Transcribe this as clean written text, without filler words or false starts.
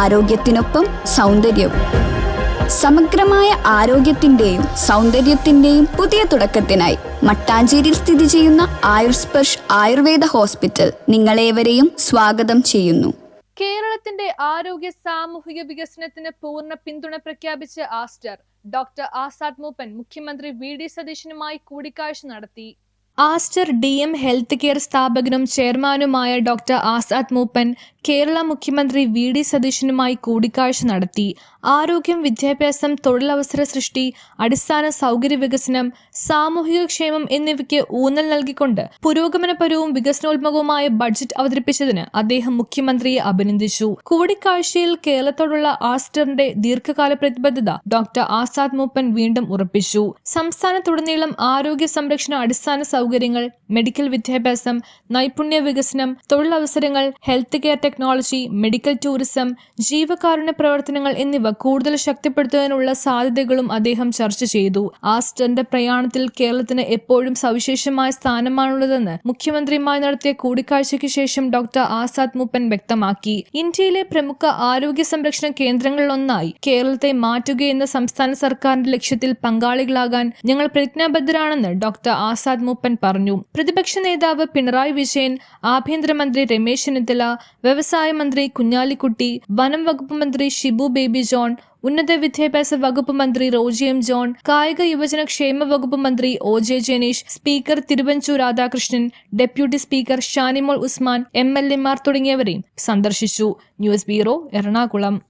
ആരോഗ്യത്തിനൊപ്പം സൗന്ദര്യവും. സമഗ്രമായ ആരോഗ്യത്തിന്റെയും സൗന്ദര്യത്തിന്റെയും പുതിയ തുടക്കത്തിനായി മട്ടാഞ്ചേരിയിൽ സ്ഥിതി ചെയ്യുന്ന ആയുർസ്പർശ് ആയുർവേദ ഹോസ്പിറ്റൽ നിങ്ങളേവരെയും സ്വാഗതം ചെയ്യുന്നു. കേരളത്തിന്റെ ആരോഗ്യ സാമൂഹിക വികസനത്തിന് പൂർണ്ണ പിന്തുണ പ്രഖ്യാപിച്ച ആസ്റ്റർ ഡോക്ടർ ആസാദ് മൂപ്പൻ മുഖ്യമന്ത്രി വി.ഡി. സതീശനുമായി കൂടിക്കാഴ്ച നടത്തി. ആസ്റ്റർ DM ഹെൽത്ത് കെയർ സ്ഥാപകനും ചെയർമാനുമായ ഡോക്ടർ ആസാദ് മൂപ്പൻ കേരള മുഖ്യമന്ത്രി വി.ഡി. സതീശനുമായി കൂടിക്കാഴ്ച നടത്തി. ആരോഗ്യം, വിദ്യാഭ്യാസം, തൊഴിലവസര സൃഷ്ടി, അടിസ്ഥാന സൗകര്യ വികസനം, സാമൂഹിക ക്ഷേമം എന്നിവയ്ക്ക് ഊന്നൽ നൽകിക്കൊണ്ട് പുരോഗമനപരവും വികസനോന്മുഖവുമായ ബഡ്ജറ്റ് അവതരിപ്പിച്ചതിന് അദ്ദേഹം മുഖ്യമന്ത്രിയെ അഭിനന്ദിച്ചു. കൂടിക്കാഴ്ചയിൽ കേരളത്തോടുള്ള ആസ്റ്ററിന്റെ ദീർഘകാല പ്രതിബദ്ധത ഡോക്ടർ ആസാദ് മൂപ്പൻ വീണ്ടും ഉറപ്പിച്ചു. സംസ്ഥാനത്തുടനീളം ആരോഗ്യ സംരക്ഷണ അടിസ്ഥാന സൗകര്യങ്ങൾ, മെഡിക്കൽ വിദ്യാഭ്യാസം, നൈപുണ്യ വികസനം, തൊഴിലവസരങ്ങൾ, health care technology, medical tourism, ജീവകാരുണ്യ പ്രവർത്തനങ്ങൾ എന്നിവ കൂടുതൽ ശക്തിപ്പെടുത്തുന്നതിനുള്ള സാധ്യതകളും അദ്ദേഹം ചർച്ച ചെയ്തു. ആസ്റ്ററിന്റെ പ്രയാണത്തിൽ കേരളത്തിന് എപ്പോഴും സവിശേഷമായ സ്ഥാനമാണുള്ളതെന്ന് മുഖ്യമന്ത്രിയുമായി നടത്തിയ കൂടിക്കാഴ്ചയ്ക്ക് ശേഷം ഡോക്ടർ ആസാദ് മൂപ്പൻ വ്യക്തമാക്കി. ഇന്ത്യയിലെ പ്രമുഖ ആരോഗ്യ സംരക്ഷണ കേന്ദ്രങ്ങളിലൊന്നായി കേരളത്തെ മാറ്റുകയെന്ന സംസ്ഥാന സർക്കാരിന്റെ ലക്ഷ്യത്തിൽ പങ്കാളികളാകാൻ ഞങ്ങൾ പ്രതിജ്ഞാബദ്ധരാണെന്ന് ഡോക്ടർ ആസാദ് മൂപ്പൻ പറഞ്ഞു. പ്രതിപക്ഷ നേതാവ് പിണറായി വിജയൻ, ആഭ്യന്തരമന്ത്രി രമേശ് ചെന്നിത്തല, വ്യവസായ മന്ത്രി കുഞ്ഞാലിക്കുട്ടി, വനം വകുപ്പ് മന്ത്രി ഷിബു ബേബി ജോൺ, ഉന്നത വിദ്യാഭ്യാസ വകുപ്പ് മന്ത്രി റോജി എം ജോൺ, കായിക യുവജന ക്ഷേമ വകുപ്പ് മന്ത്രി OJ Janeesh, speaker Thiruvanchoor Radhakrishnan, deputy speaker Shanimol Usman, MLA മാർ തുടങ്ങിയവരെയും സന്ദർശിച്ചു. News bureau, Ernakulam.